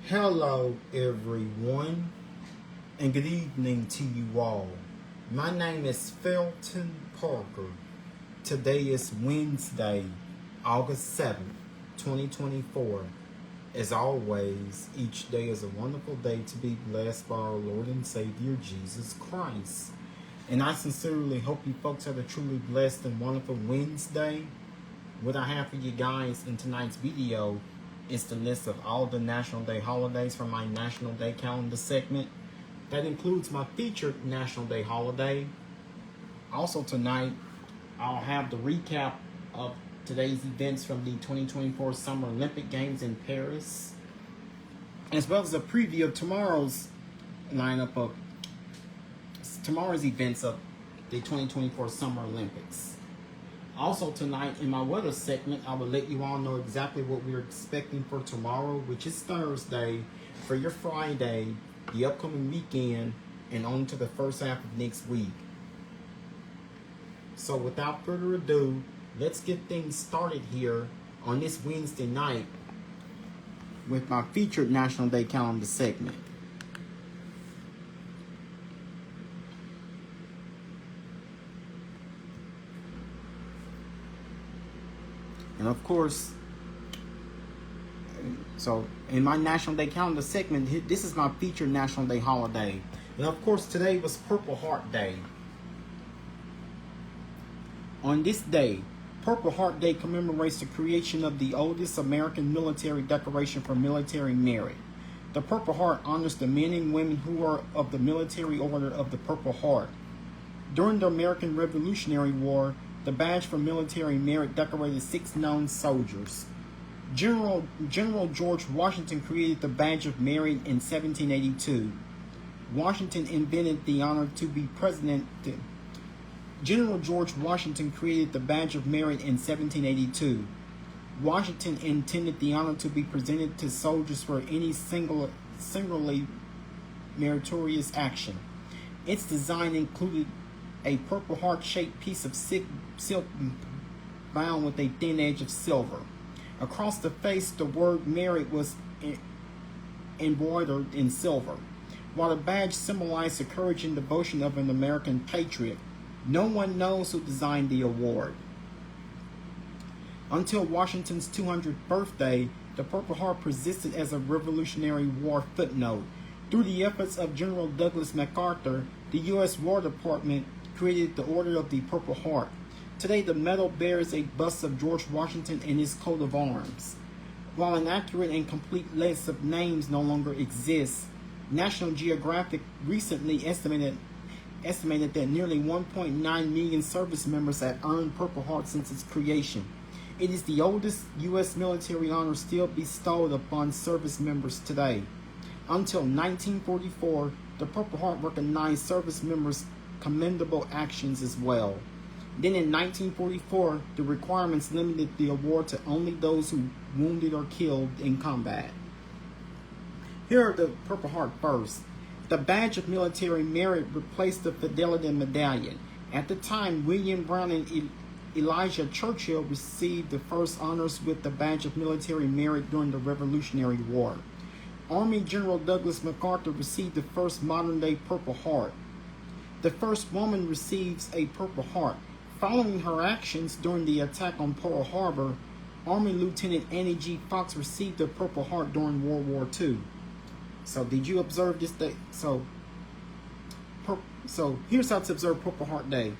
Hello, everyone, and good evening to you all. My name is Felton Parker. Today is Wednesday, August 7th, 2024. As always, each day is a wonderful day to be blessed by our Lord and Savior Jesus Christ. And I sincerely hope you folks have a truly blessed and wonderful Wednesday. What I have for you guys in tonight's video is the list of all the National Day holidays from my National Day calendar segment. That includes my featured National Day holiday. Also tonight, I'll have the recap of today's events from the 2024 Summer Olympic Games in Paris, as well as a preview of tomorrow's lineup of tomorrow's events of the 2024 Summer Olympics. Also tonight in my weather segment, I will let you all know exactly what we're expecting for tomorrow, which is Thursday, for your Friday, the upcoming weekend, and on to the first half of next week. So without further ado, let's get things started here on this Wednesday night with my featured National Day calendar segment. And of course, so in my National Day calendar segment, this is my featured National Day holiday. And of course, today was Purple Heart Day. On this day, Purple Heart Day commemorates the creation of the oldest American military decoration for military merit. The Purple Heart honors the men and women who are of the Military Order of the Purple Heart. During the American Revolutionary War, the badge for military merit decorated 6 known soldiers. General George Washington created the badge of merit in 1782. Washington invented the honor to be president. General George Washington created the badge of merit in 1782. Washington intended the honor to be presented to soldiers for any singularly meritorious action. Its design included a Purple Heart-shaped piece of silk bound with a thin edge of silver. Across the face, the word merit was embroidered in silver. While the badge symbolized the courage and devotion of an American patriot, no one knows who designed the award. Until Washington's 200th birthday, the Purple Heart persisted as a Revolutionary War footnote. Through the efforts of General Douglas MacArthur, the U.S. War Department created the Order of the Purple Heart. Today, the medal bears a bust of George Washington and his coat of arms. While an accurate and complete list of names no longer exists, National Geographic recently estimated that nearly 1.9 million service members have earned Purple Heart since its creation. It is the oldest U.S. military honor still bestowed upon service members today. Until 1944, the Purple Heart recognized service members' commendable actions as well. Then in 1944, the requirements limited the award to only those who wounded or killed in combat. Here are the Purple Heart first. The badge of military merit replaced the Fidelity Medallion. At the time, William Brown and Elijah Churchill received the first honors with the badge of military merit during the Revolutionary War. Army General Douglas MacArthur received the first modern-day Purple Heart. The first woman receives a Purple Heart. Following her actions during the attack on Pearl Harbor, Army Lieutenant Annie G. Fox received the Purple Heart during World War II. So did you observe this day? So here's how to observe Purple Heart Day.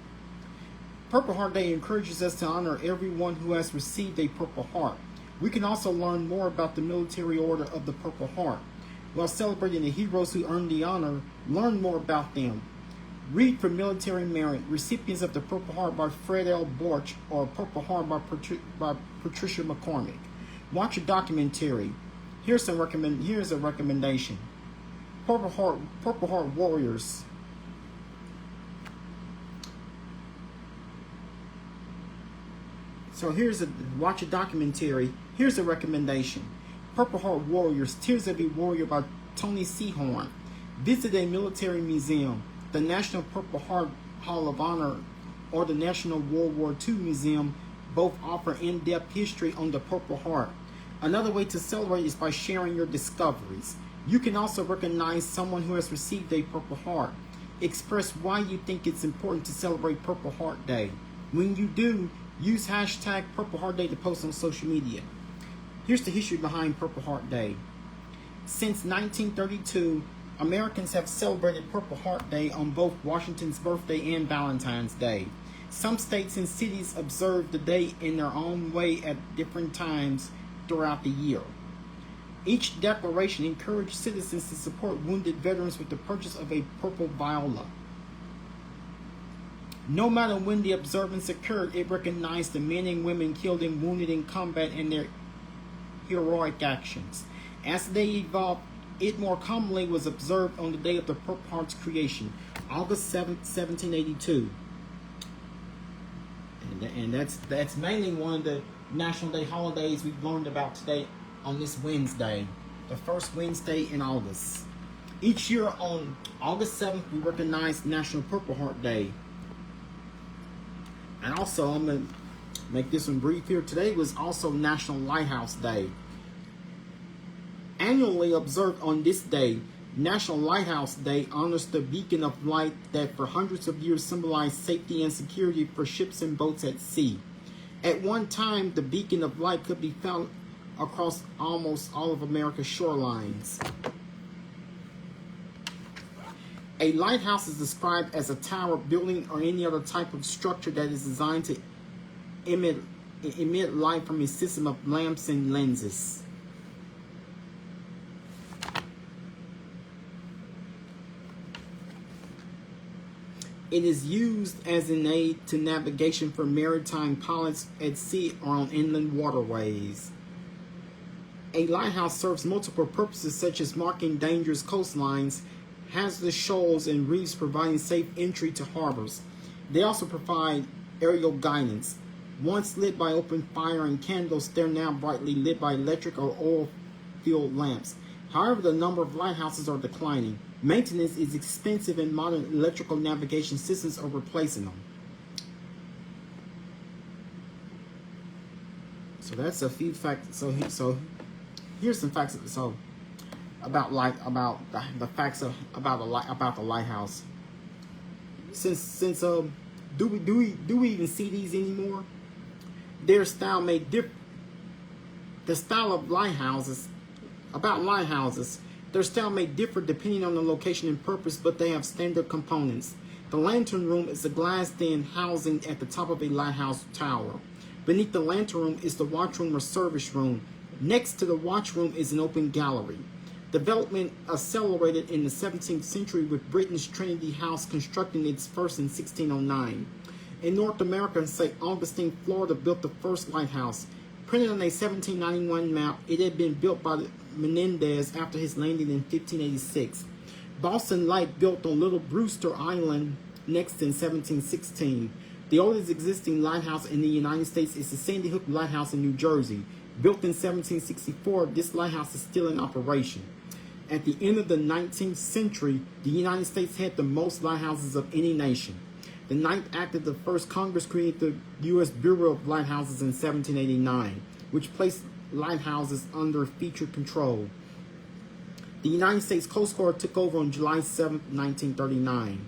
Purple Heart Day encourages us to honor everyone who has received a Purple Heart. We can also learn more about the Military Order of the Purple Heart. While celebrating the heroes who earned the honor, learn more about them. Read for military merit, Recipients of the Purple Heart by Fred L. Borch or Purple Heart by Patricia McCormick. Watch a documentary. Here's a recommendation. Purple Heart Warriors. So watch a documentary. Here's a recommendation. Purple Heart Warriors, Tears of a Warrior by Tony Sehorn. Visit a military museum. The National Purple Heart Hall of Honor or the National World War II Museum both offer in-depth history on the Purple Heart. Another way to celebrate is by sharing your discoveries. You can also recognize someone who has received a Purple Heart. Express why you think it's important to celebrate Purple Heart Day. When you do, use hashtag Purple Heart Day to post on social media. Here's the history behind Purple Heart Day. Since 1932, Americans have celebrated Purple Heart Day on both Washington's birthday and Valentine's Day. Some states and cities observe the day in their own way at different times throughout the year. Each declaration encouraged citizens to support wounded veterans with the purchase of a purple viola. No matter when the observance occurred, it recognized the men and women killed and wounded in combat and their heroic actions. As the day evolved, it more commonly was observed on the day of the Purple Heart's creation, August 7th, 1782. And that's mainly one of the National Day holidays we've learned about today on this Wednesday, the first Wednesday in August. Each year on August 7th, we recognize National Purple Heart Day. And also, I'm going to make this one brief here. Today was also National Lighthouse Day. Annually observed on this day, National Lighthouse Day honors the beacon of light that for hundreds of years symbolized safety and security for ships and boats at sea. At one time, the beacon of light could be found across almost all of America's shorelines. A lighthouse is described as a tower, building, or any other type of structure that is designed to emit light from a system of lamps and lenses. It is used as an aid to navigation for maritime pilots at sea or on inland waterways. A lighthouse serves multiple purposes such as marking dangerous coastlines, hazardous shoals, and reefs, providing safe entry to harbors. They also provide aerial guidance. Once lit by open fire and candles, they're now brightly lit by electric or oil-fueled lamps. However, the number of lighthouses are declining. Maintenance is expensive and modern electrical navigation systems are replacing them. So that's a few facts. So here's some facts. So about the facts about the lighthouse. Since do we even see these anymore? Their style may differ. The style of lighthouses. About lighthouses, their style may differ depending on the location and purpose, but they have standard components. The lantern room is a glass-thin housing at the top of a lighthouse tower. Beneath the lantern room is the watchroom or service room. Next to the watchroom is an open gallery. Development accelerated in the 17th century with Britain's Trinity House constructing its first in 1609. In North America, St. Augustine, Florida built the first lighthouse. Printed on a 1791 map, it had been built by Menendez after his landing in 1586. Boston Light built on Little Brewster Island next in 1716. The oldest existing lighthouse in the United States is the Sandy Hook Lighthouse in New Jersey. Built in 1764, this lighthouse is still in operation. At the end of the 19th century, the United States had the most lighthouses of any nation. The Ninth Act of the First Congress created the U.S. Bureau of Lighthouses in 1789, which placed lighthouses under feature control. The United States Coast Guard took over on July 7, 1939.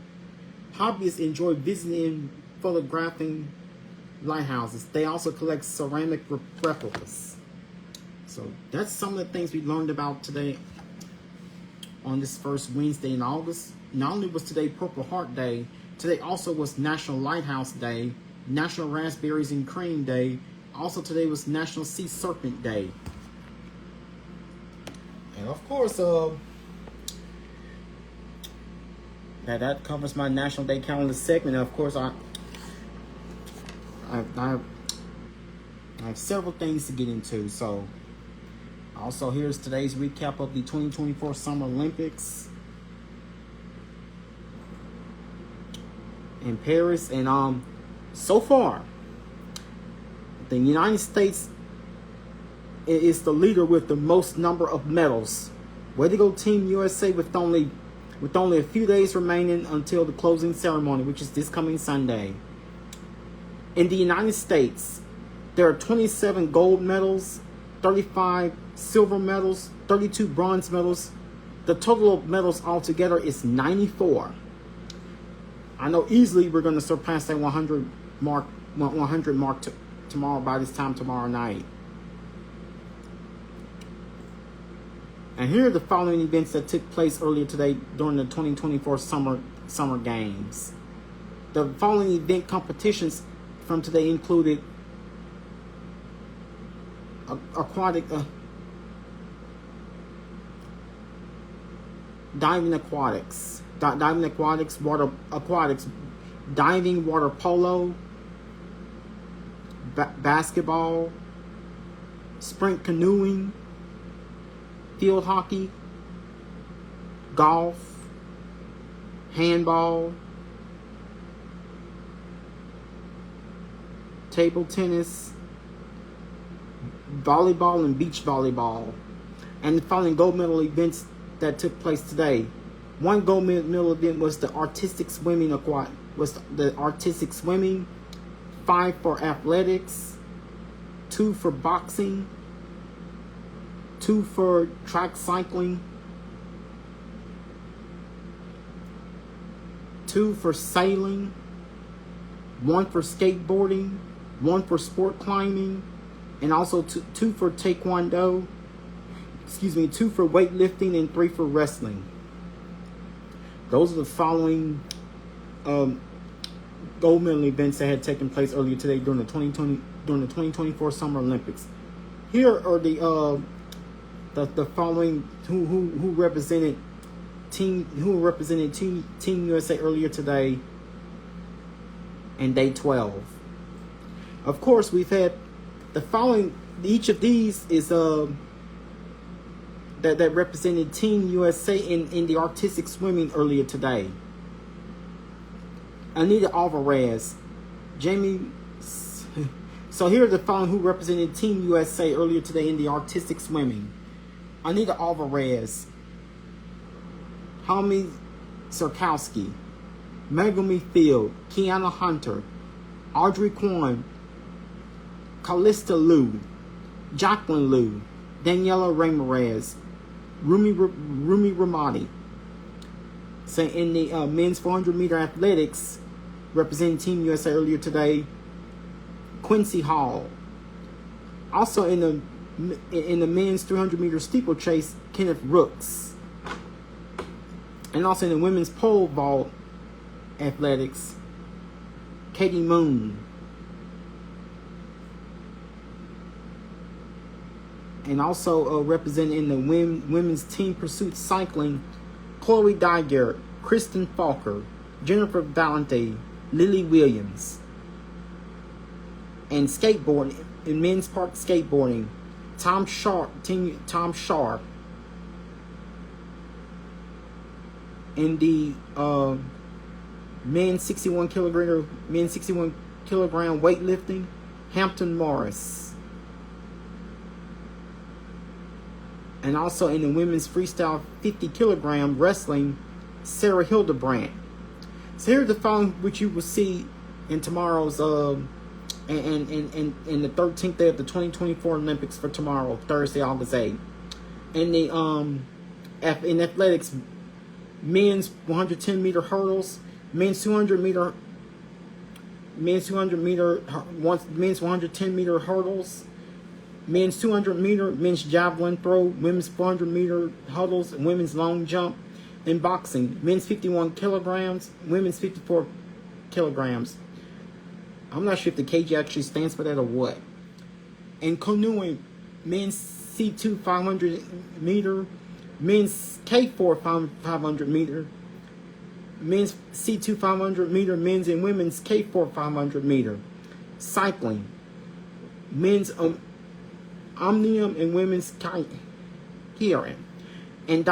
Hobbyists enjoy visiting and photographing lighthouses. They also collect ceramic replicas. So that's some of the things we learned about today on this first Wednesday in August. Not only was today Purple Heart Day, today also was National Lighthouse Day, National Raspberries and Cream Day. Also today was National Sea Serpent Day. And of course, that covers my National Day calendar segment. And of course, I have several things to get into. So, also here's today's recap of the 2024 Summer Olympics in Paris. And so far, the United States is the leader with the most number of medals. Way to go, Team USA, with only a few days remaining until the closing ceremony, which is this coming Sunday. In the United States, there are 27 gold medals 35 silver medals, 32 bronze medals. The total of medals altogether is 94. I know easily we're going to surpass that 100 mark tomorrow by this time tomorrow night. And here are the following events that took place earlier today during the 2024 Summer Games. The following event competitions from today included diving aquatics, water aquatics, diving, water polo, basketball, sprint canoeing, field hockey, golf, handball, table tennis, volleyball, and beach volleyball. And the following gold medal events that took place today. One gold medal event was the artistic swimming, 5 for athletics, 2 for boxing, 2 for track cycling, 2 for sailing, 1 for skateboarding, 1 for sport climbing, and also 2 for taekwondo, 2 for weightlifting, and 3 for wrestling. Those are the following gold medal events that had taken place earlier today during the 2024 Summer Olympics. Here are the following who represented Team USA earlier today and day 12. Of course, we've had the following. Each of these is that represented Team USA in the artistic swimming earlier today. Anita Alvarez, Jamie. So here are the following who represented Team USA earlier today in the artistic swimming. Anita Alvarez, Helmi Sirkowski, Megumi Field, Kiana Hunter, Audrey Kwan, Callista Liu, Jacqueline Liu, Daniela Ramirez, Rumi Ramadi. So in the men's 400-meter athletics, representing Team USA earlier today, Quincy Hall. Also in the men's 300-meter steeplechase, Kenneth Rooks. And also in the women's pole vault athletics, Katie Moon. And also representing in the women's team pursuit cycling, Chloe Dygert, Kristen Falker, Jennifer Valente, Lily Williams. And skateboarding, in men's park skateboarding, Tom Sharp. In the men's 61 kilogram weightlifting, Hampton Morris. And also in the women's freestyle 50 kilogram wrestling, Sarah Hildebrandt. So here are the following which you will see in tomorrow's in the 13th day of the 2024 Olympics for tomorrow, Thursday, August 8th. In the in athletics, men's 110 meter hurdles, men's 110 meter hurdles, men's 200 meter, men's javelin throw, women's 400 meter hurdles, and women's long jump. In boxing, men's 51 kilograms, women's 54 kilograms. I'm not sure if the kg actually stands for that or what. In canoeing, men's C2 500 meter, men's K4 500 meter, men's C2 500 meter, men's and women's K4 500 meter. Cycling, men's omnium and women's Karen. And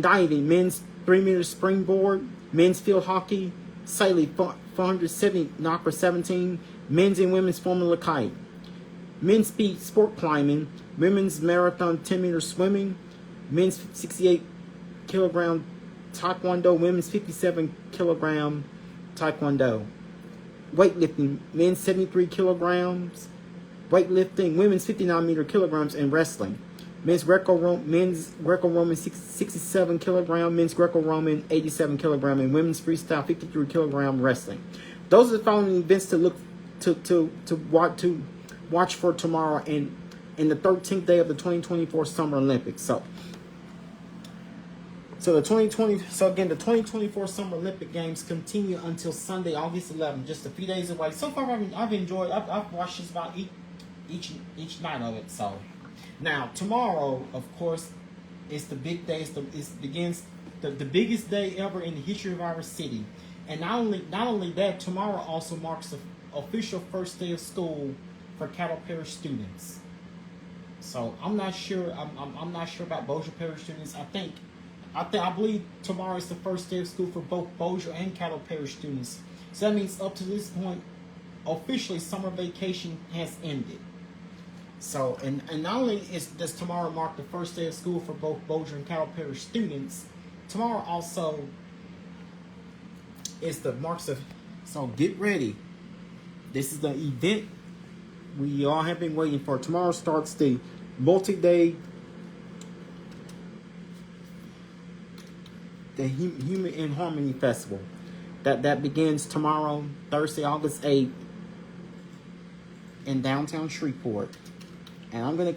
diving, men's 3 meter springboard, men's field hockey, sailing 470 knocker 17, men's and women's Formula kite. Men's speed sport climbing, women's marathon 10 meter swimming, men's 68 kilogram taekwondo, women's 57 kilogram taekwondo. Weightlifting, men's 73 kilograms, weightlifting, women's 59 kilograms, and wrestling. Men's Greco-Roman 67 kilogram, men's Greco-Roman 87 kilogram, and women's freestyle 53 kilogram wrestling. Those are the following events to look to watch for tomorrow and in the 13th day of the 2024 Summer Olympics. So the 2024 Summer Olympic Games continue until Sunday, August 11th, just a few days away. So far, I've enjoyed. I've watched just about each night of it. So now tomorrow, of course, it's the big day. It begins the biggest day ever in the history of our city. And not only that, tomorrow also marks the official first day of school for Caddo Parish students. So I'm not sure. I'm not sure about Bossier Parish students. I believe tomorrow is the first day of school for both Bossier and Caddo Parish students. So that means up to this point, officially summer vacation has ended. So and not only does tomorrow mark the first day of school for both Bossier and Caddo Parish students, tomorrow also is the marks of. So get ready. This is the event we all have been waiting for. Tomorrow starts the multi-day, the Human in Harmony Festival. That begins tomorrow, Thursday, August 8th, in downtown Shreveport. And I'm gonna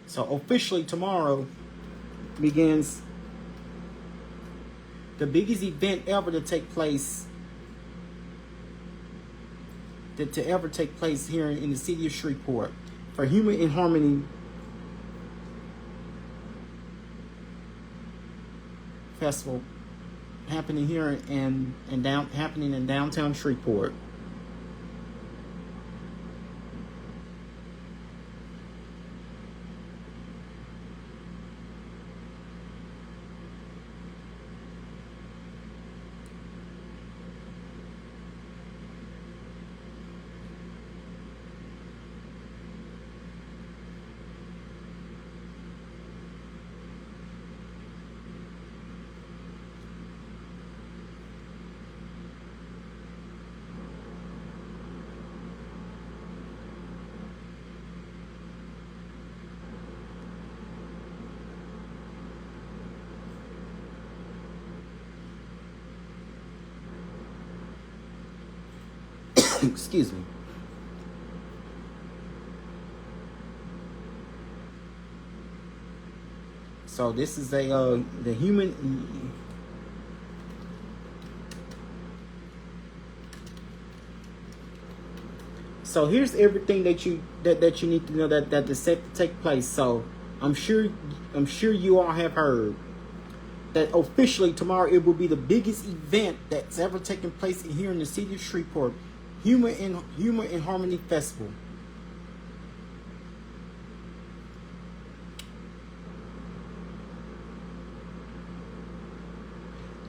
So officially tomorrow begins the biggest event ever to take place here in the city of Shreveport for Human in Harmony Festival happening here in downtown Shreveport. Excuse me. So this is the human. So here's everything that you need to know that is set to take place. So I'm sure you all have heard that officially tomorrow it will be the biggest event that's ever taken place here in the city of Shreveport. Human in Harmony Festival.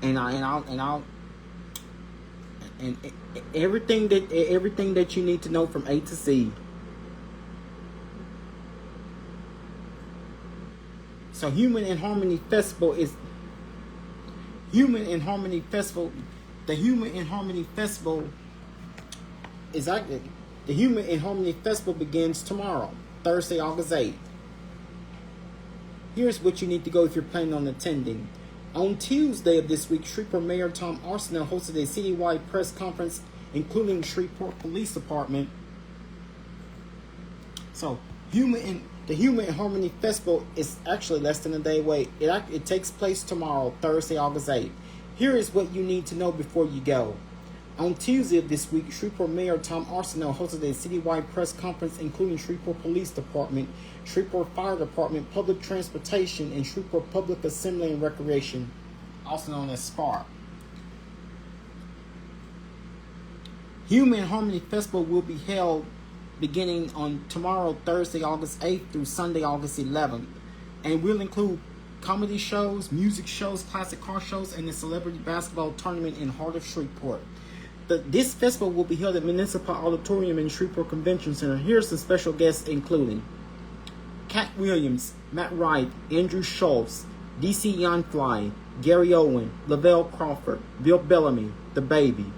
And everything that you need to know from A to Z. So Human in Harmony Festival is Human in Harmony Festival. The Human in Harmony Festival is active. The Human in Harmony Festival begins tomorrow, Thursday, August 8th. Here's what you need to go if you're planning on attending. On Tuesday of this week, Shreveport Mayor Tom Arsenault hosted a citywide press conference, including Shreveport Police Department. So, the Human in Harmony Festival is actually less than a day away. It takes place tomorrow, Thursday, August 8th. Here is what you need to know before you go. On Tuesday of this week, Shreveport Mayor Tom Arsenault hosted a citywide press conference including Shreveport Police Department, Shreveport Fire Department, Public Transportation, and Shreveport Public Assembly and Recreation, also known as SPARC. Human in Harmony Festival will be held beginning on tomorrow, Thursday, August 8th through Sunday, August 11th, and will include comedy shows, music shows, classic car shows, and a celebrity basketball tournament in heart of Shreveport. This festival will be held at Municipal Auditorium in Shreveport Convention Center. Here's some special guests including Cat Williams, Matt Wright, Andrew Schultz, DC Youngfly, Gary Owen, Lavelle Crawford, Bill Bellamy, The Baby,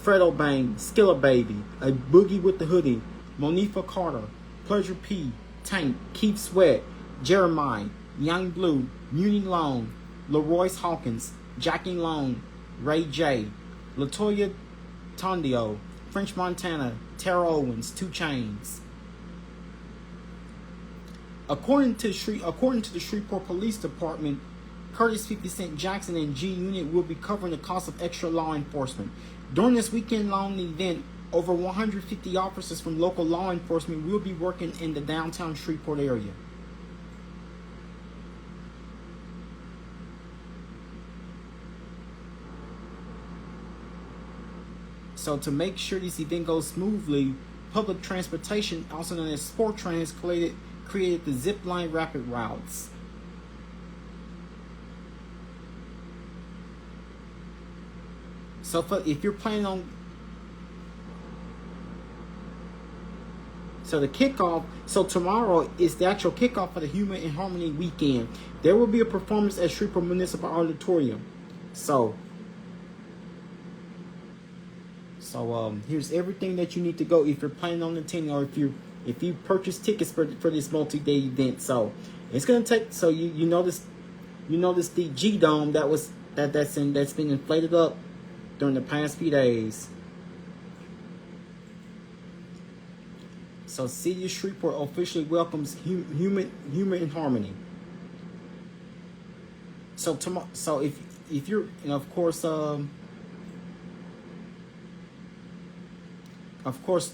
Fredo Bang, Skilla Baby, A Boogie with the Hoodie, Monifa Carter, Pleasure P, Tank, Keith Sweat, Jeremiah, Young Blue, Muni Long, LaRoyce Hawkins, Jackie Long, Ray J, Latoya Tondio, French Montana, Tara Owens, 2 Chainz. According to the Shreveport Police Department, Curtis 50 Cent Jackson and G Unit will be covering the cost of extra law enforcement. During this weekend-long event, over 150 officers from local law enforcement will be working in the downtown Shreveport area. So to make sure this event goes smoothly, public transportation, also known as SportTran, has created the Zipline Rapid Routes. So if you're planning on, so the kickoff, so tomorrow is the actual kickoff for the Human in Harmony weekend. There will be a performance at Shreveport Municipal Auditorium. So here's everything that you need to go if you're planning on attending, or if you purchase tickets for this multi-day event. So it's gonna take. So you notice the G Dome that's been inflated up during the past few days. So City of Shreveport officially welcomes Human in Harmony. So tomorrow, so if you're, and of course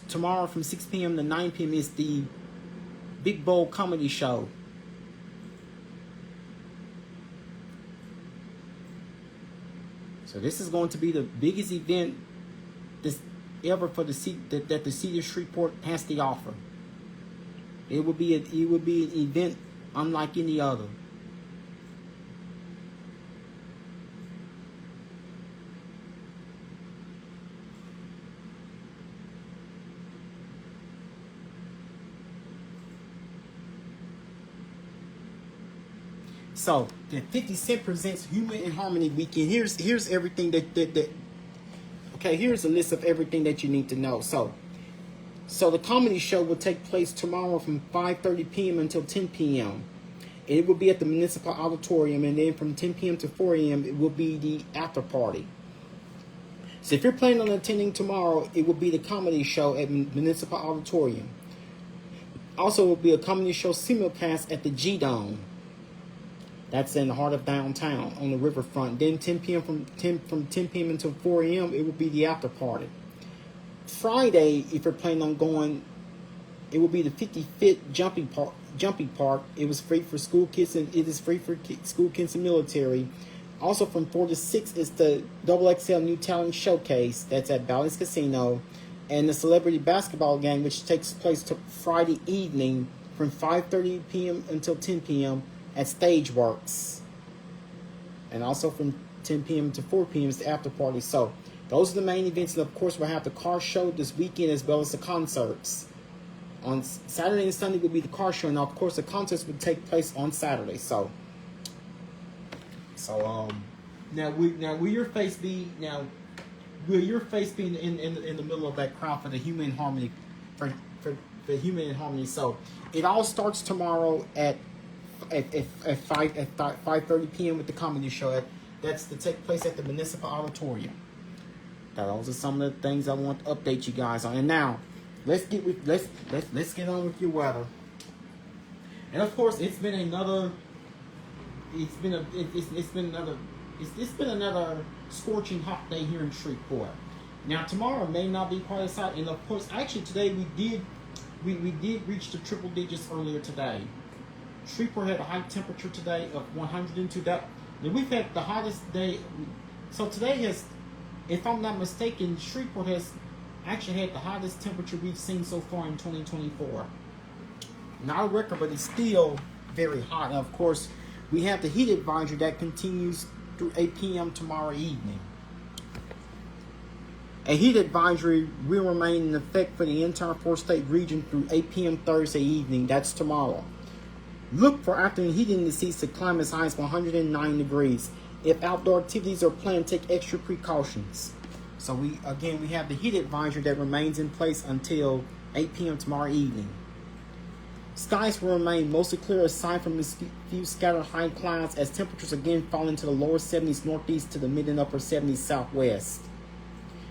tomorrow from 6 p.m. to 9 p.m. is the Big Bowl Comedy Show. So this is going to be the biggest event ever for the that the City of Shreveport has to offer. It will be an event unlike any other. So the 50 Cent presents Human in Harmony weekend. Here's everything that okay, here's a list of everything that you need to know. So the comedy show will take place tomorrow from 5:30 p.m. until 10 p.m. It will be at the Municipal Auditorium, and then from 10 p.m. to 4 a.m. it will be the after party. So if you're planning on attending tomorrow, it will be the comedy show at Municipal Auditorium. Also, it will be a comedy show simulcast at the G Dome. That's in the heart of downtown on the riverfront. Then 10 p.m. from 10 p.m. until 4 a.m. it will be the after party. Friday, if you're planning on going, it will be the 55th jumping park. It was free for school kids, and it is free for school kids and military. Also from 4 to 6 is the XXL New Talent Showcase. That's at Bally's Casino. And the Celebrity Basketball Game, which takes place Friday evening from 5:30 p.m. until 10 p.m. at Stageworks. And also from 10 p.m. to 4 p.m. is the after party. So those are the main events. And of course, we'll have the car show this weekend as well as the concerts. On Saturday and Sunday will be the car show. And of course, the concerts will take place on Saturday. Now will your face be in the middle of that crowd for the Human in Harmony for Human in Harmony? So it all starts tomorrow at 5:30 p.m. with the comedy show. That's to take place at the Municipal Auditorium. Those are some of the things I want to update you guys on. And now let's get on with your weather. And of course, it's been another scorching hot day here in Shreveport. Now tomorrow may not be quite as hot, and of course, actually today we did reach the triple digits earlier today. Shreveport had a high temperature today of 102. We've had the hottest day. So today has, if I'm not mistaken, Shreveport has actually had the hottest temperature we've seen so far in 2024. Not a record, but it's still very hot. And of course, we have the heat advisory that continues through 8 p.m. tomorrow evening. A heat advisory will remain in effect for the entire 4-state region through 8 p.m. Thursday evening. That's tomorrow. Look for afternoon heating indices to climb as high as 109 degrees. If outdoor activities are planned, take extra precautions. So we have the heat advisory that remains in place until 8 p.m. tomorrow evening. Skies will remain mostly clear aside from a few scattered high clouds as temperatures again fall into the lower 70s northeast to the mid and upper 70s southwest.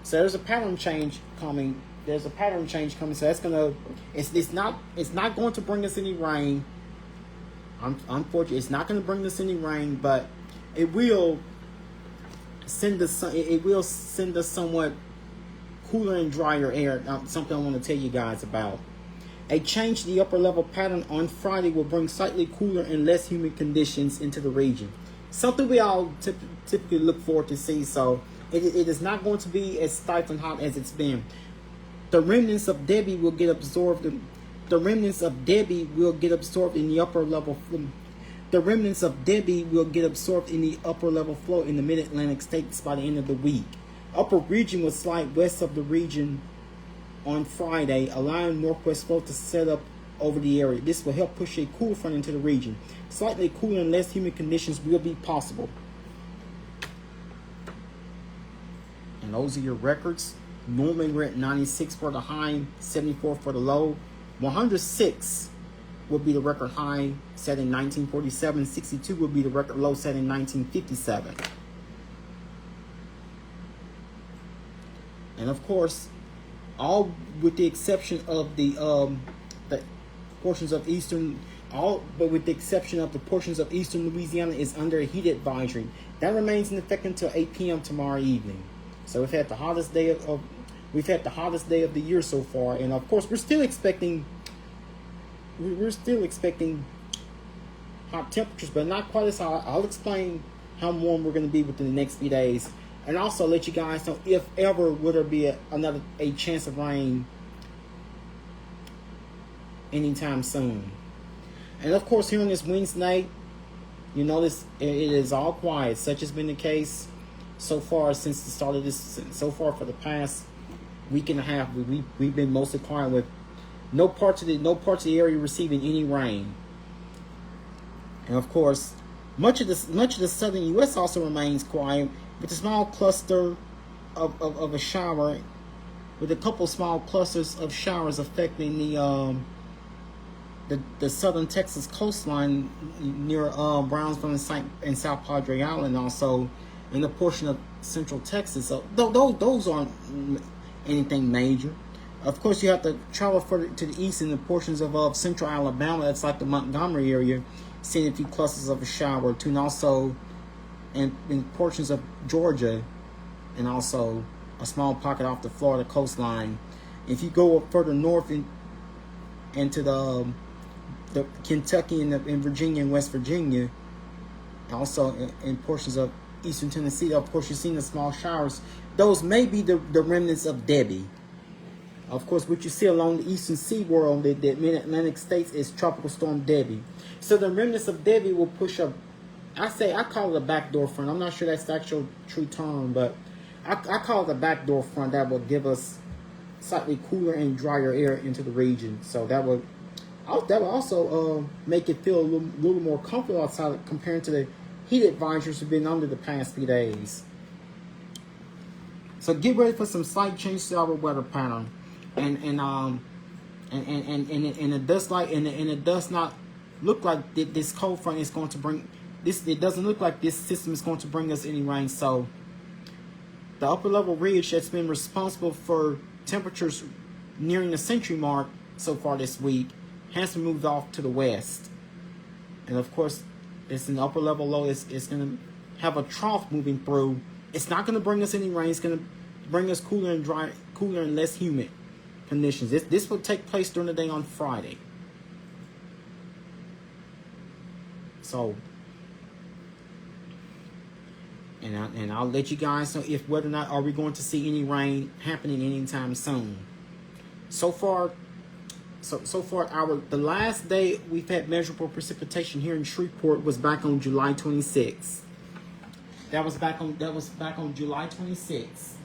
So there's a pattern change coming. So that's it's not going to bring us any rain. Unfortunately, it's not going to bring us any rain, but it will send us somewhat cooler and drier air. Something I want to tell you guys about. A change to the upper level pattern on Friday will bring slightly cooler and less humid conditions into the region. Something we all typically look forward to see. So it is not going to be as stifling hot as it's been. The remnants of Debbie will get absorbed. The remnants of Debbie will get absorbed in the upper level. The remnants of Debbie will get absorbed in the upper level flow in the mid-Atlantic states by the end of the week. Upper region will slide west of the region on Friday, allowing northwest flow to set up over the area. This will help push a cool front into the region. Slightly cooler and less humid conditions will be possible. And those are your records. Normally we're at 96 for the high, 74 for the low. 106 will be the record high set in 1947. 62 will be the record low set in 1957. And of course, all with the exception of the portions of eastern, with the exception of the portions of eastern Louisiana is under a heat advisory. That remains in effect until 8 p.m. tomorrow evening. So we've had the hottest day of the year so far, and of course we're still expecting hot temperatures, but not quite as hot. I'll explain how warm we're going to be within the next few days, and also let you guys know if ever would there be a chance of rain anytime soon. And of course, here on this Wednesday, you notice it is all quiet. Such has been the case so far since the start of this. So far for the past week and a half, we've been mostly quiet with no parts of the area receiving any rain. And of course, much of the southern U.S. also remains quiet, with a small cluster of a shower, with a couple small clusters of showers affecting the southern Texas coastline near Brownsville and South Padre Island, also in a portion of central Texas. So those aren't anything major. Of course, you have to travel further to the east in the portions of central Alabama. That's like the Montgomery area, seeing a few clusters of a shower or two, and also in portions of Georgia, and also a small pocket off the Florida coastline. If you go up further north into the Kentucky and Virginia and West Virginia, also in portions of eastern Tennessee, of course, you're seeing the small showers. Those may be the remnants of Debbie. Of course, what you see along the eastern seaboard, the mid-Atlantic states, is Tropical Storm Debbie. So the remnants of Debbie will push up. I call it a backdoor front. I'm not sure that's the actual true term, but I call it a backdoor front that will give us slightly cooler and drier air into the region. So that will also make it feel a little more comfortable outside compared to the heat advisories we've been under the past few days. So get ready for some slight changes to our weather pattern, and it does not look like this cold front is going to bring this. It doesn't look like this system is going to bring us any rain. So the upper level ridge that's been responsible for temperatures nearing the century mark so far this week has been moved off to the west, and of course, it's an upper level low. It's going to have a trough moving through. It's not going to bring us any rain. It's going to bring us cooler and less humid conditions. This will take place during the day on Friday. So, and I'll let you guys know if whether or not are we going to see any rain happening anytime soon. So far, the last day we've had measurable precipitation here in Shreveport was back on July 26th. That was back on July 26th.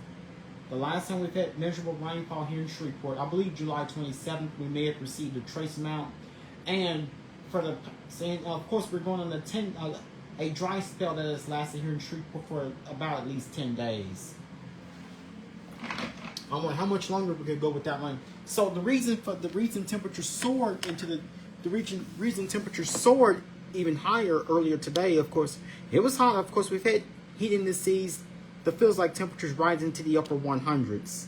The last time we've had measurable rainfall here in Shreveport, I believe July 27th, we may have received a trace amount. And for the saying. Of course, we're going on a dry spell that has lasted here in Shreveport for about at least 10 days. I don't know how much longer we could go with that one. So the reason temperature soared reason temperature soared even higher earlier today. Of course, it was hot. Of course, we've had heat indices that feels like temperatures rising to the upper 100s.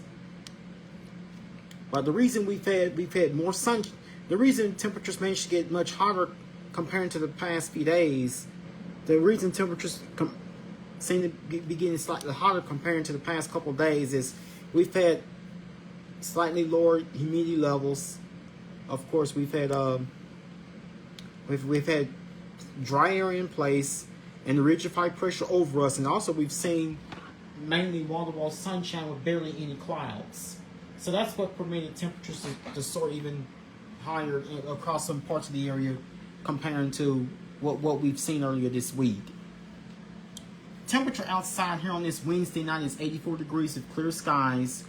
But the reason we've had more sun, the reason temperatures managed to get much hotter compared to the past few days, the reason temperatures seem to be getting slightly hotter compared to the past couple of days is we've had slightly lower humidity levels. Of course, we've had dry air in place and the ridge of high pressure over us, and also we've seen mainly wall-to-wall sunshine with barely any clouds. So that's what permitted temperatures to soar even higher across some parts of the area comparing to what we've seen earlier this week. Temperature outside here on this Wednesday night is 84 degrees with clear skies.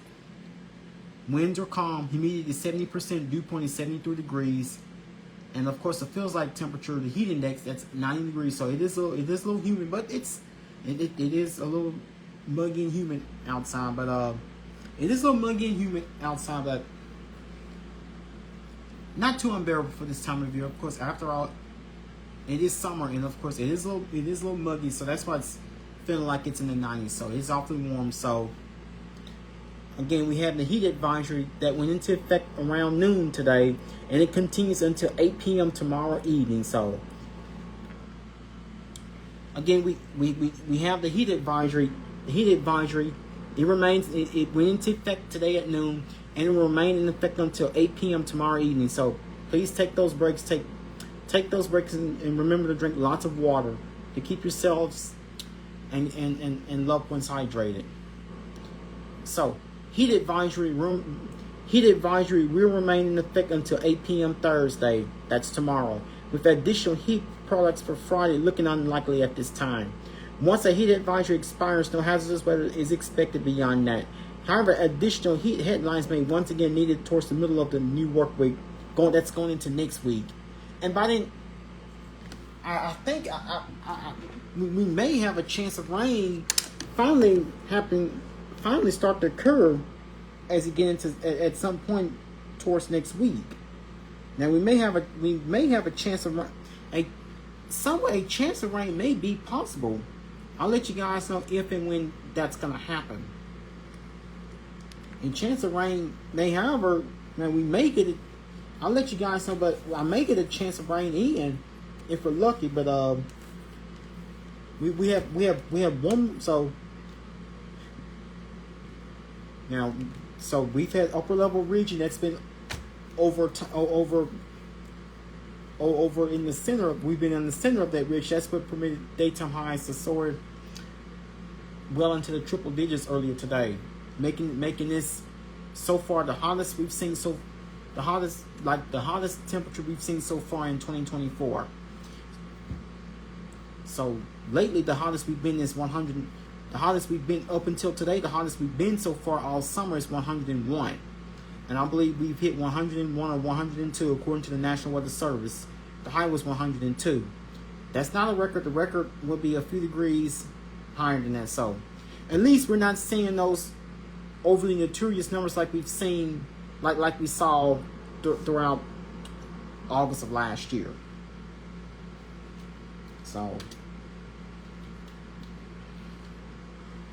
Winds are calm. Humidity is 70%. Dew point is 73 degrees. And of course, it feels like temperature, the heat index, that's 90 degrees. So it is a little humid, but it is a little muggy and humid outside. But it is a little muggy and humid outside, but not too unbearable for this time of year. Of course, after all, it is summer, and of course, it is a little muggy. So that's why it's feeling like it's in the 90s. So it's awfully warm. So again, we have the heat advisory that went into effect around noon today, and it continues until 8 p.m. tomorrow evening. So again, we have the heat advisory. The heat advisory, it remains. It went into effect today at noon, and it will remain in effect until 8 p.m. tomorrow evening. So please take those breaks. Take those breaks and remember to drink lots of water to keep yourselves and loved ones hydrated. So heat advisory will remain in effect until 8 p.m. Thursday. That's tomorrow, with additional heat products for Friday looking unlikely at this time. Once a heat advisory expires, no hazardous weather is expected beyond that. However, additional heat headlines may once again needed towards the middle of the new work week. That's going into next week. And by then, I think we may have a chance of rain finally start to occur as you get into at some point towards next week. Now we may have a chance of a chance of rain may be possible. I'll let you guys know if and when that's going to happen. And chance of rain may, however, now we may get it. I'll let you guys know, but I may get a chance of rain in if we're lucky. But we have one. So now, so we've had upper level region that's been over in the center. We've been in the center of that ridge. That's what permitted daytime highs to soar well into the triple digits earlier today, making this so far the hottest we've seen the hottest temperature we've seen so far in 2024. So lately, the hottest we've been is 100. The hottest we've been up until today, the hottest we've been so far all summer is 101. And I believe we've hit 101 or 102 according to the National Weather Service. The high was 102. That's not a record. The record would be a few degrees higher than that. So at least we're not seeing those overly notorious numbers like we've seen, like we saw throughout August of last year. So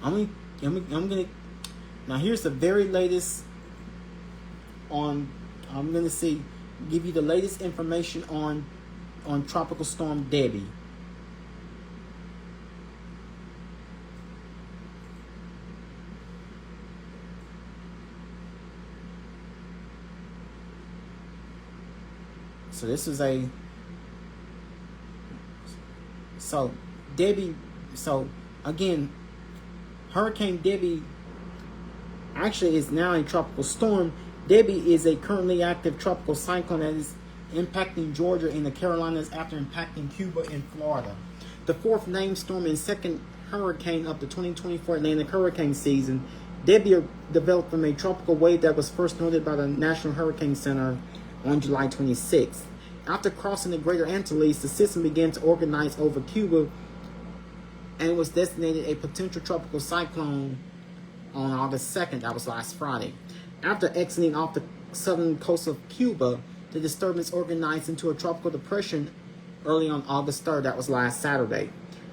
I'm gonna now here's the very latest on. I'm gonna give you the latest information on Tropical Storm Debbie. So this is Debbie. So again, Hurricane Debbie actually is now a tropical storm. Debbie is a currently active tropical cyclone that is impacting Georgia and the Carolinas after impacting Cuba and Florida. The fourth named storm and second hurricane of the 2024 Atlantic hurricane season, Debbie developed from a tropical wave that was first noted by the National Hurricane Center on July 26th. After crossing the Greater Antilles, the system began to organize over Cuba and was designated a potential tropical cyclone on August 2nd. That was last Friday. After exiting off the southern coast of Cuba, the disturbance organized into a tropical depression early on August 3rd. That was last Saturday.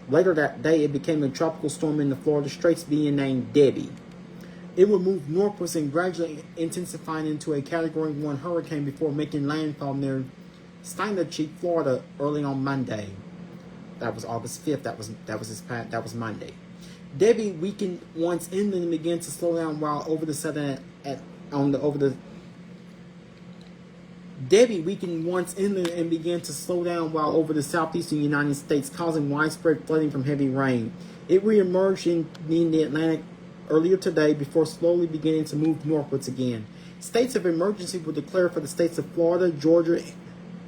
Later that day, it became a tropical storm in the Florida Straits, being named Debbie. It would move northwards and gradually intensifying into a Category 1 hurricane before making landfall near Steinachik, Florida, early on Monday. That was August 5th. That was Monday. Debbie weakened once inland and began to slow down while over the southern Debbie weakened once inland and began to slow down while over the southeastern United States, causing widespread flooding from heavy rain. It reemerged in the Atlantic earlier today before slowly beginning to move northwards again. States of emergency were declared for the states of Florida, Georgia,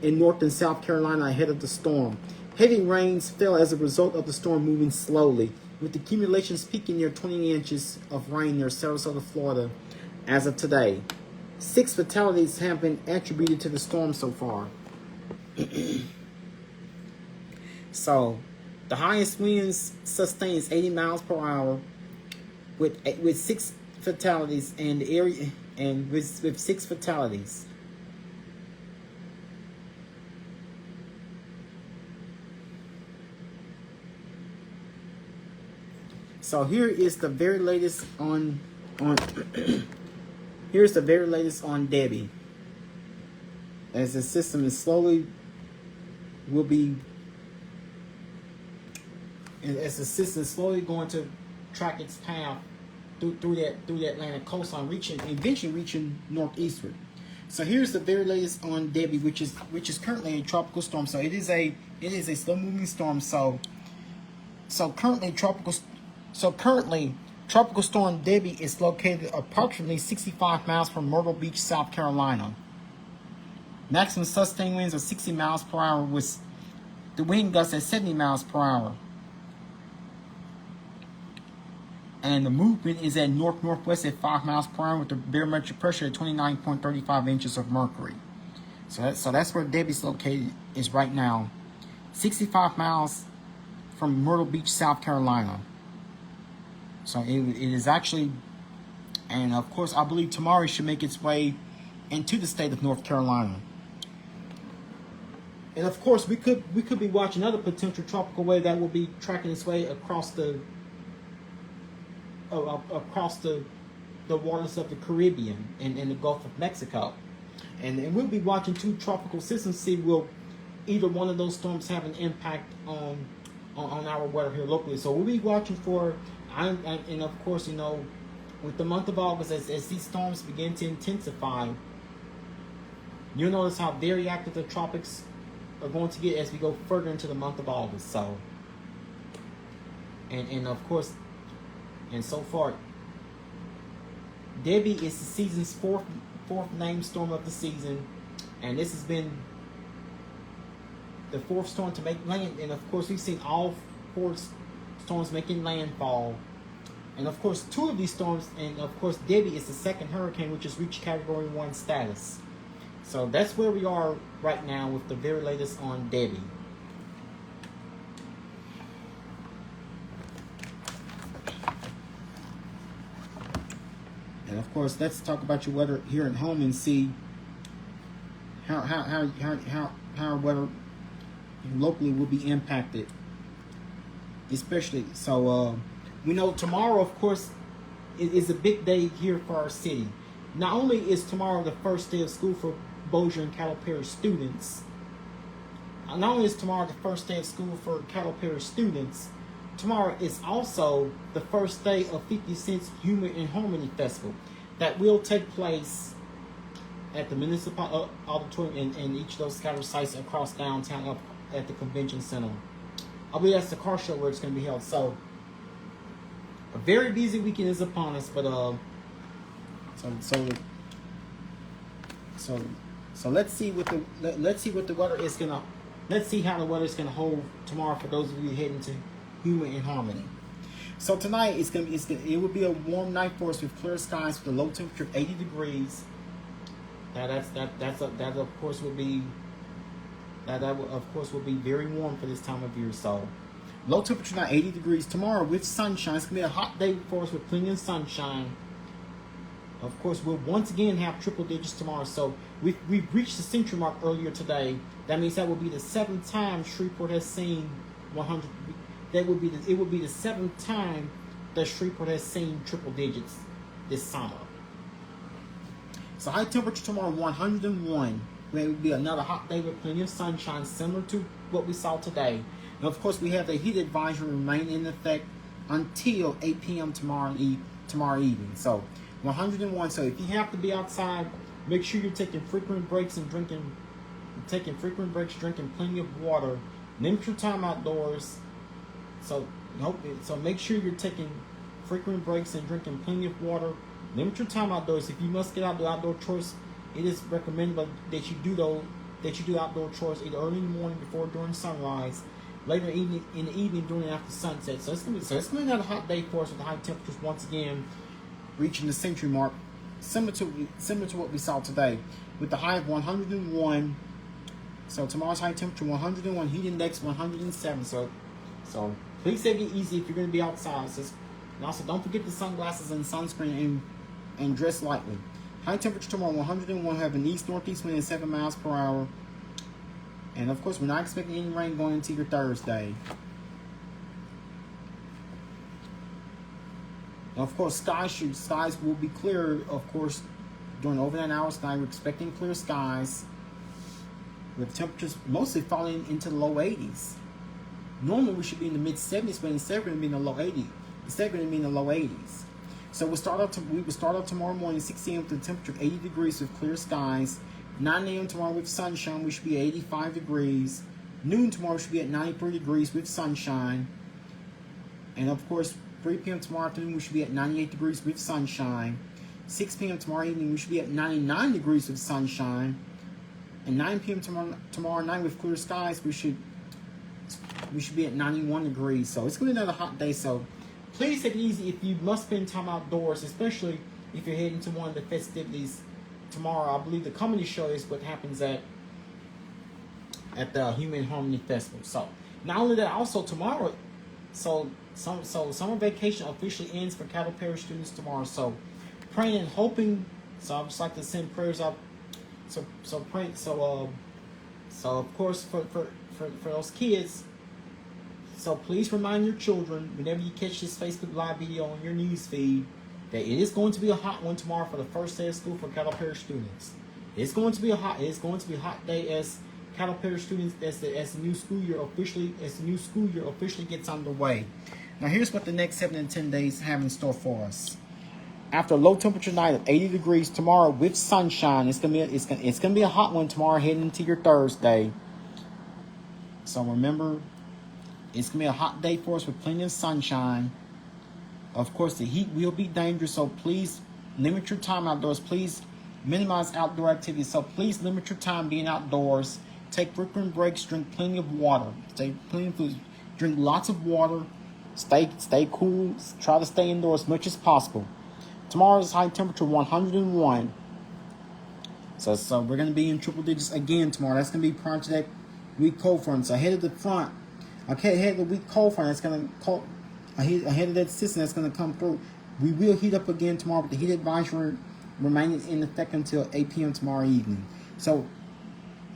and North and South Carolina ahead of the storm. Heavy rains fell as a result of the storm moving slowly, with accumulations peaking near 20 inches of rain near Sarasota, Florida, as of today. 6 fatalities have been attributed to the storm so far. So, the highest winds sustains 80 miles per hour, with 6 fatalities, and the area with 6 fatalities. So here is the very latest on here's the very latest on Debbie. As the system is slowly going to track its path through the Atlantic coastline, eventually reaching northeastward. So here's the very latest on Debbie, which is currently a tropical storm. So it is a slow moving storm. So currently Tropical Storm Debbie is located approximately 65 miles from Myrtle Beach, South Carolina. Maximum sustained winds are 60 miles per hour with the wind gusts at 70 miles per hour. And the movement is at north-northwest at 5 miles per hour with the barometric pressure at 29.35 inches of mercury. So that's where Debbie's located is right now. 65 miles from Myrtle Beach, South Carolina. So it is actually, and of course, I believe tomorrow it should make its way into the state of North Carolina. And of course, we could be watching another potential tropical wave that will be tracking its way across the waters of the Caribbean and the Gulf of Mexico. And we'll be watching 2 tropical systems, see will either one of those storms have an impact on our weather here locally. So we'll be watching for. And of course, with the month of August, as these storms begin to intensify, you'll notice how very active the tropics are going to get as we go further into the month of August. So, and of course, and so far, Debbie is the season's fourth named storm of the season, and this has been the 4th storm to make land. And of course, we've seen all 4 storms making landfall, and of course 2 of these storms, and of course Debbie is the 2nd hurricane which has reached Category 1 status. So that's where we are right now with the very latest on Debbie. And of course, let's talk about your weather here at home and see how our weather locally will be impacted. Especially, so we know tomorrow, of course, is a big day here for our city. Not only is tomorrow the first day of school for Bossier and Cattle Parish students, tomorrow tomorrow is also the first day of 50 Cent's Humor and Harmony Festival that will take place at the Municipal Auditorium and each of those scattered sites across downtown up at the Convention Center. I believe that's the car show where it's going to be held. So, a very busy weekend is upon us, but so let's see what the weather is gonna. Let's see how the weather is gonna hold tomorrow for those of you heading to Humor and Harmony. So tonight it will be a warm night for us with clear skies with a low temperature of 80 degrees. That of course will be That will, of course, will be very warm for this time of year. So, low temperature now 80 degrees tomorrow with sunshine. It's gonna be a hot day for us with plenty of sunshine. Of course, we'll once again have triple digits tomorrow. So we've reached the century mark earlier today. That means that will be the 7th time Shreveport has seen 100. It will be the 7th time that Shreveport has seen triple digits this summer. So high temperature tomorrow 101. It will be another hot day with plenty of sunshine, similar to what we saw today. And of course, we have the heat advisory remain in effect until 8 p.m. tomorrow evening. So 101. So if you have to be outside, make sure you're taking frequent breaks and drinking plenty of water. Limit your time outdoors. So make sure you're taking frequent breaks and drinking plenty of water. Limit your time outdoors. If you must get out the outdoor chores, it is recommended that you do outdoor chores either early in the morning before during sunrise, later in the evening during after sunset. So it's gonna be another hot day for us with the high temperatures once again reaching the century mark, similar to what we saw today, with the high of 101. So tomorrow's high temperature 101, heat index 107. So please take it easy if you're going to be outside. And also don't forget the sunglasses and sunscreen and dress lightly. High temperature tomorrow 101, having east-northeast wind at 7 miles per hour. And of course, we're not expecting any rain going into your Thursday. Of course, skies will be clear, of course, during overnight hours tonight. We're expecting clear skies with temperatures mostly falling into the low 80s. Normally, we should be in the mid-70s, but instead we're going to be in the low 80s. Instead, we're going to be in the low 80s. So we will start out tomorrow morning, 6 a.m. with a temperature of 80 degrees with clear skies. 9 a.m. tomorrow with sunshine, we should be at 85 degrees. Noon tomorrow should be at 93 degrees with sunshine. And of course, 3 p.m. tomorrow afternoon, we should be at 98 degrees with sunshine. 6 p.m. tomorrow evening, we should be at 99 degrees with sunshine. And 9 p.m. tomorrow night with clear skies, we should be at 91 degrees. So it's going to be another hot day. So please take it easy if you must spend time outdoors, especially if you're heading to one of the festivities tomorrow. I believe the comedy show is what happens at the Human Harmony Festival. So not only that, also tomorrow, so summer vacation officially ends for Cattle Parish students tomorrow. So praying and hoping. So I just like to send prayers out. So of course for those kids. So please remind your children whenever you catch this Facebook Live video on your news feed that it is going to be a hot one tomorrow for the first day of school for Cattle Parish students. It's going to be a hot day as Cattle Parish students as the new school year officially gets underway. Now here's what the next 7 and 10 days have in store for us. After a low temperature night of 80 degrees tomorrow with sunshine, it's gonna be a hot one tomorrow heading into your Thursday. So remember, it's gonna be a hot day for us with plenty of sunshine. Of course, the heat will be dangerous, so please limit your time outdoors. Please minimize outdoor activities. So please limit your time being outdoors. Take frequent breaks. Drink plenty of water. Stay plenty of food. Drink lots of water. Stay cool. Try to stay indoors as much as possible. Tomorrow's high temperature 101. So we're going to be in triple digits again tomorrow. That's going to be prior to that weak cold front. So ahead of the front, ahead of the weak cold front, that's going to ahead of that system that's going to come through. We will heat up again tomorrow with the heat advisory remaining in effect until 8 p.m. tomorrow evening. So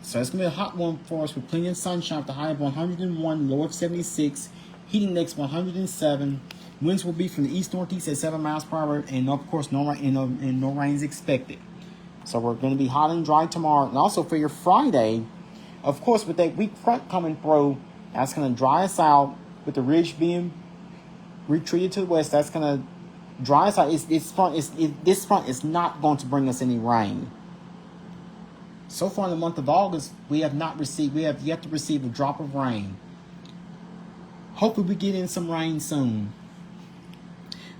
it's going to be a hot one for us with plenty of sunshine with the high of 101, low of 76, heat index 107. Winds will be from the east-northeast at 7 miles per hour, and of course, no rain is expected. So we're going to be hot and dry tomorrow. And also for your Friday, of course, with that weak front coming through, that's going to dry us out. With the ridge being retreated to the west, that's going to dry us out. This front is not going to bring us any rain. So far in the month of August, we have yet to receive a drop of rain. Hopefully we get in some rain soon.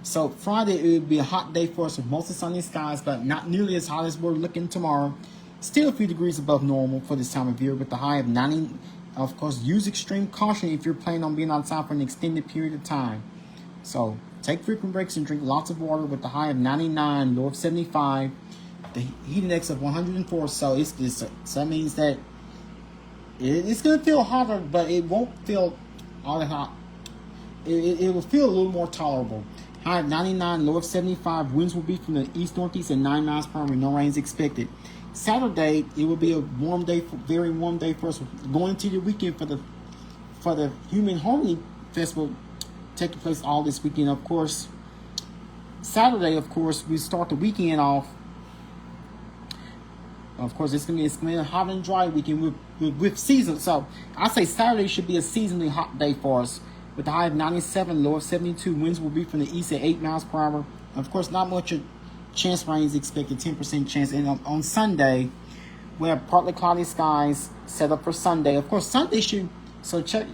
So Friday, it will be a hot day for us with mostly sunny skies, but not nearly as hot as we're looking tomorrow. Still a few degrees above normal for this time of year with the high of 90. Of course, use extreme caution if you're planning on being outside for an extended period of time. So take frequent breaks and drink lots of water with the high of 99, low of 75, the heat index of 104. So that means that It's going to feel hotter, but it won't feel all that hot. It will feel a little more tolerable. High of 99, low of 75. Winds will be from the east-northeast at 9 miles per hour. No rain is expected. Saturday, it will be a warm day, very warm day for us. Going into the weekend for the Human Harmony Festival taking place all this weekend. Of course, Saturday, of course, we start the weekend off. Of course, it's gonna be a hot and dry weekend with season. So I say Saturday should be a seasonally hot day for us. With the high of 97, low of 72. Winds will be from the east at 8 miles per hour. Of course, not much chance rain is expected, 10% chance. And on Sunday, we have partly cloudy skies set up for Sunday. Of course, Sunday should, so check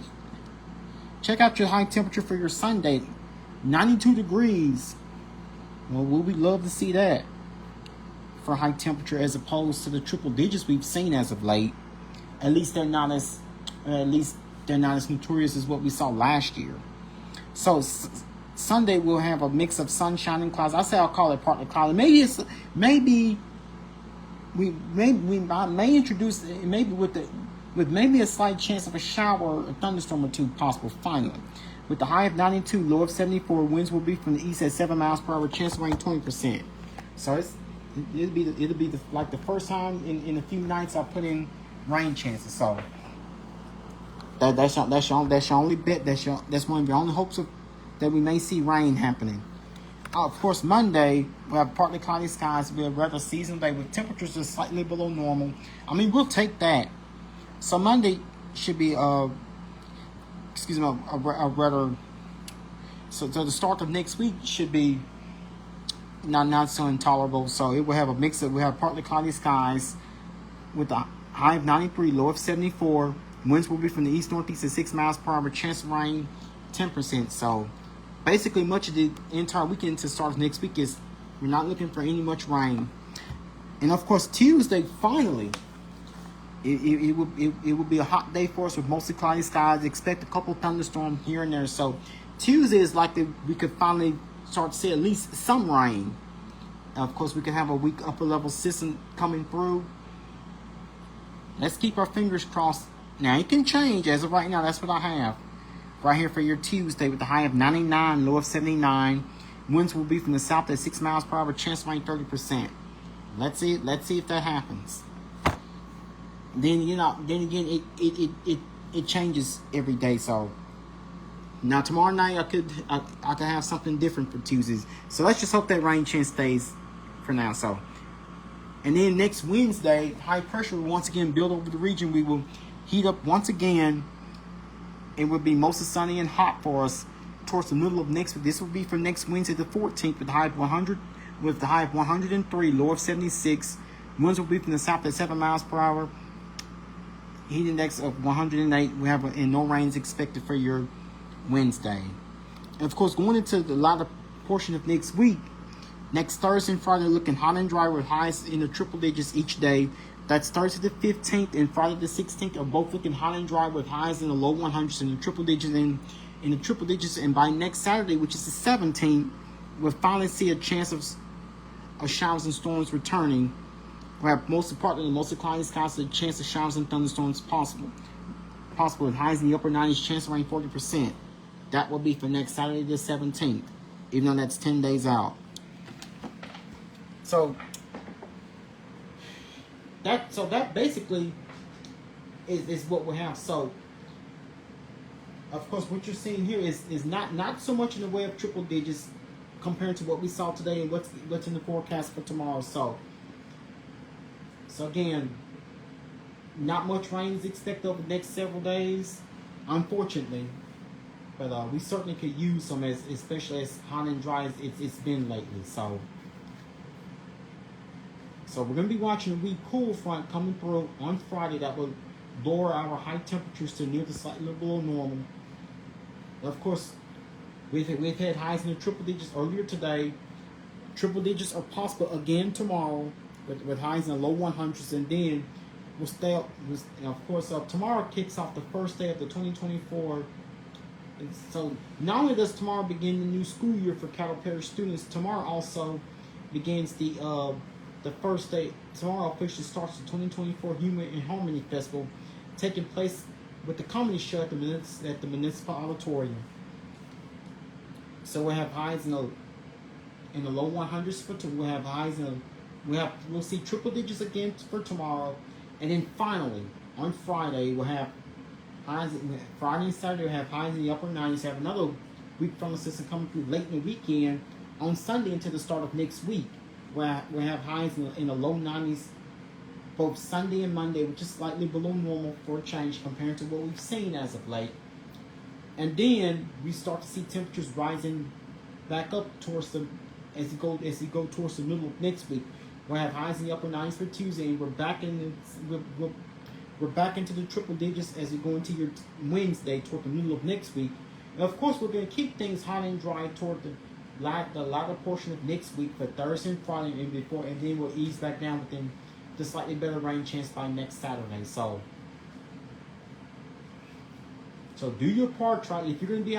out your high temperature for your Sunday. 92 degrees. Well, we love to see that for high temperature as opposed to the triple digits we've seen as of late. At least they're not as notorious as what we saw last year. So Sunday we'll have a mix of sunshine and clouds. I'll call it partly cloudy. Maybe we may introduce maybe with maybe a slight chance of a shower or a thunderstorm or two possible finally. With the high of 92, low of 74, winds will be from the east at 7 miles per hour, chance of rain 20%. So it'll be like the first time in a few nights I put in rain chances. So that's your only bet. That's one of your only hopes that we may see rain happening. Of course, Monday we have partly cloudy skies. We have a rather seasonal day with temperatures just slightly below normal. I mean, we'll take that. So Monday should be a rather. So the start of next week should be not so intolerable. So it will have a mix of, we have partly cloudy skies with a high of 93, low of 74. Winds will be from the east-northeast at 6 miles per hour. Chance of rain, 10%. So basically much of the entire weekend to start next week is we're not looking for any much rain. And of course, Tuesday, finally, it will be a hot day for us with mostly cloudy skies. Expect a couple thunderstorms here and there. So Tuesday is likely we could finally start to see at least some rain. Of course, we could have a weak upper level system coming through. Let's keep our fingers crossed. Now, it can change. As of right now, that's what I have right here for your Tuesday with the high of 99, low of 79. Winds will be from the south at 6 miles per hour. Chance of rain 30%. Let's see if that happens. Then again, it changes every day. So now tomorrow night I could have something different for Tuesdays. So let's just hope that rain chance stays for now. So, and then next Wednesday, high pressure will once again build over the region. We will heat up once again. It will be mostly sunny and hot for us towards the middle of next week. This will be for next Wednesday, the 14th, with the high of 100, with the high of 103, low of 76. Winds will be from the south at 7 miles per hour. Heat index of 108. We have and no rains expected for your Wednesday. And of course, going into the latter portion of next week, next Thursday and Friday looking hot and dry with highs in the triple digits each day. That's Thursday the 15th and Friday the 16th are both looking hot and dry with highs in the low 100s and the triple digits and by next Saturday, which is the 17th, we'll finally see a chance of showers and storms returning. We have mostly cloudy skies, so the chance of showers and thunderstorms possible with highs in the upper 90s, chance of rain 40%. That will be for next Saturday the 17th, even though that's 10 days out. So that basically is what we have. So of course what you're seeing here is not so much in the way of triple digits compared to what we saw today and what's in the forecast for tomorrow. So again, not much rain is expected over the next several days, unfortunately. But we certainly could use some, especially as hot and dry as it's been lately. So we're going to be watching a weak cool front coming through on Friday that will lower our high temperatures to near the slightly below normal. Of course, we've had highs in the triple digits earlier today. Triple digits are possible again tomorrow with highs in the low 100s, and then we'll stay up. Of course, tomorrow kicks off the first day of the 2024. And so not only does tomorrow begin the new school year for Cattle Parish students, tomorrow also begins the first day. Tomorrow officially starts the 2024 Human and Harmony Festival taking place with the comedy show at the municipal auditorium. So we'll have highs in the low 100s for we'll have highs in we'll see triple digits again for tomorrow, and then finally on Friday we'll have highs. Friday and Saturday we'll have highs in the upper 90s. Have another weak frontal system coming through late in the weekend. On Sunday until the start of next week, we'll have highs in the low 90s both Sunday and Monday, which is slightly below normal for a change compared to what we've seen as of late. And then we start to see temperatures rising back up towards as you go towards the middle of next week. We'll have highs in the upper 90s for Tuesday, and we're back into the triple digits as you go into your Wednesday toward the middle of next week. And of course, we're going to keep things hot and dry toward the latter portion of next week for Thursday and Friday, and then we'll ease back down within the slightly better rain chance by next Saturday. So do your part. Try if you're going to be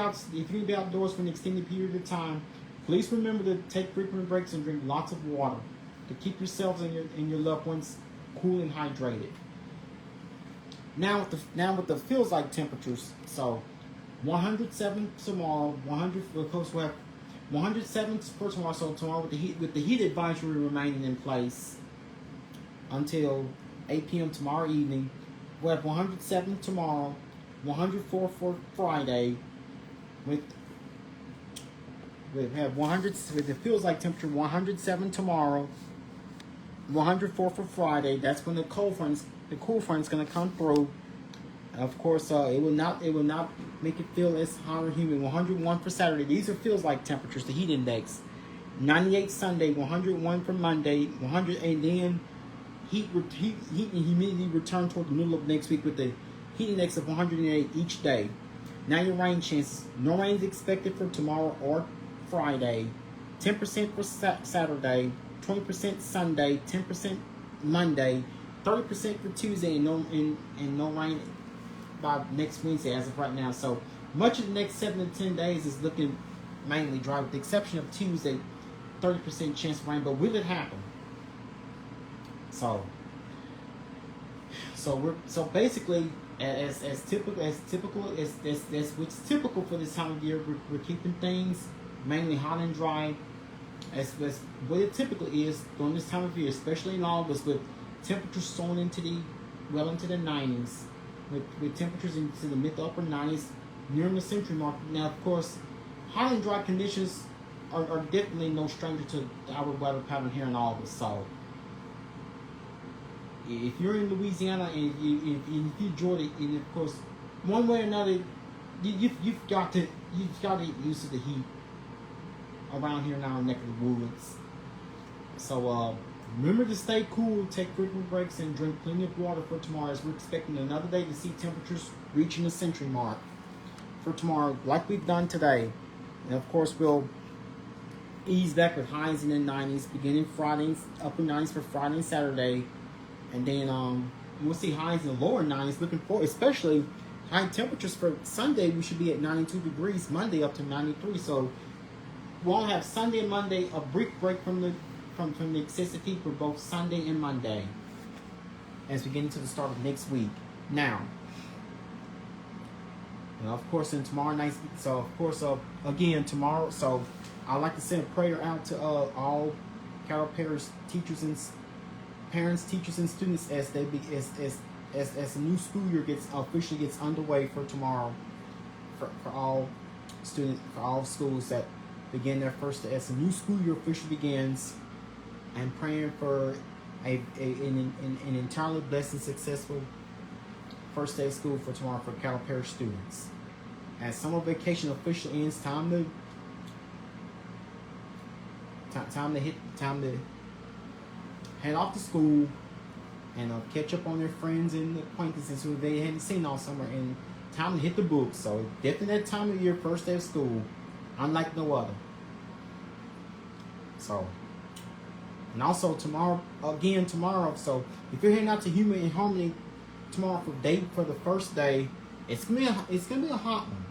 outdoors for an extended period of time. Please remember to take frequent breaks and drink lots of water to keep yourselves and your loved ones cool and hydrated. Now with the feels like temperatures. So 107 tomorrow. 100 of course we'll have 107 for tomorrow. So tomorrow with the heat advisory remaining in place until 8 p.m. tomorrow evening. We'll have 107 tomorrow, 104 for Friday. We have 100 with the feels like temperature 107 tomorrow, 104 for Friday. That's when the cool front's going to come through. Of course, it will not make it feel as hot or humid. 101 for Saturday. These are feels like temperatures. The heat index 98 Sunday, 101 for Monday, 100, and then heat and humidity return toward the middle of next week with the heat index of 108 each day. Now your rain chances. No rain is expected for tomorrow or Friday. 10% for Saturday, 20% Sunday, 10% Monday, 30% for Tuesday, and no rain by next Wednesday as of right now. So much of the next 7 to 10 days is looking mainly dry, with the exception of Tuesday, 30% chance of rain. But will it happen? So basically, as typical what's typical for this time of year, we're keeping things mainly hot and dry, as what it typically is during this time of year, especially in August, with temperatures soaring into the 90s, with temperatures into the mid to upper 90s, nearing the century mark. Now, of course, hot and dry conditions are definitely no stranger to our weather pattern here in August. So if you're in Louisiana and if you enjoy it, and of course, one way or another, you've got to get used to the heat around here in our neck of the woods. So remember to stay cool, take frequent breaks, and drink plenty of water for tomorrow, as we're expecting another day to see temperatures reaching the century mark for tomorrow, like we've done today. And of course, we'll ease back with highs in the 90s, beginning Friday, upper 90s for Friday and Saturday. And then we'll see highs in the lower 90s, looking forward, especially high temperatures for Sunday. We should be at 92 degrees, Monday up to 93. So we'll have Sunday and Monday a brief break from the excessive heat for both Sunday and Monday as we get into the start of next week. Now, of course, in tomorrow night, so of course, again, tomorrow, so I'd like to send a prayer out to all Carroll Parish parents, teachers, and students as the new school year officially gets underway for tomorrow, for all students, for all schools that begin their first day as the new school year officially begins, and praying for an entirely blessed and successful first day of school for tomorrow for Carroll Parish students. As summer vacation officially ends, time to head off to school and catch up on their friends and acquaintances who they hadn't seen all summer, and time to hit the books. So definitely that time of year, first day of school, unlike no other. So, and also tomorrow, so if you're heading out to Human and Harmony tomorrow for the first day, it's gonna be a hot one.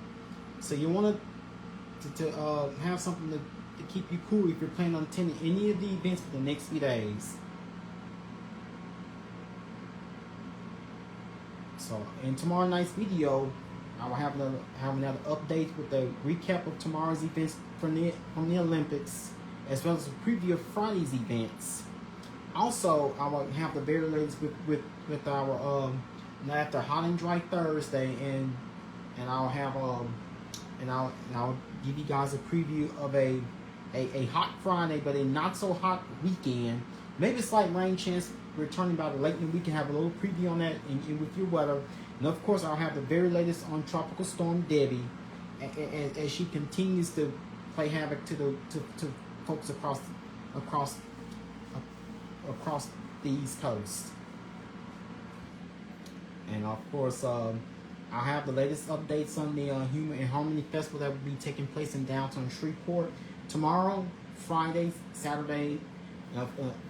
So you want to have something to keep you cool if you're planning on attending any of the events for the next few days. So in tomorrow night's video, I will have another update with a recap of tomorrow's events from the Olympics, as well as a preview of Friday's events. Also, I will have the very latest with our after Hot and Dry Thursday, and I'll have and I'll give you guys a preview of a hot Friday, but a not so hot weekend. Maybe a slight rain chance returning by the late in the week, and have a little preview on that and with your weather. And of course, I'll have the very latest on Tropical Storm Debbie, as she continues to play havoc to folks across the East Coast. And of course, I'll have the latest updates on the Humor and Harmony Festival that will be taking place in downtown Shreveport tomorrow, Friday, Saturday.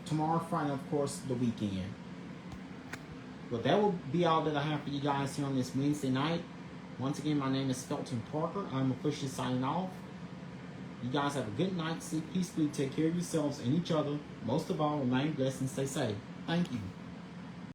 Tomorrow, Friday, of course, the weekend. But that will be all that I have for you guys here on this Wednesday night. Once again, my name is Felton Parker. I'm officially signing off. You guys have a good night. Sleep peacefully. Take care of yourselves and each other. Most of all, remain blessed and stay safe. Thank you.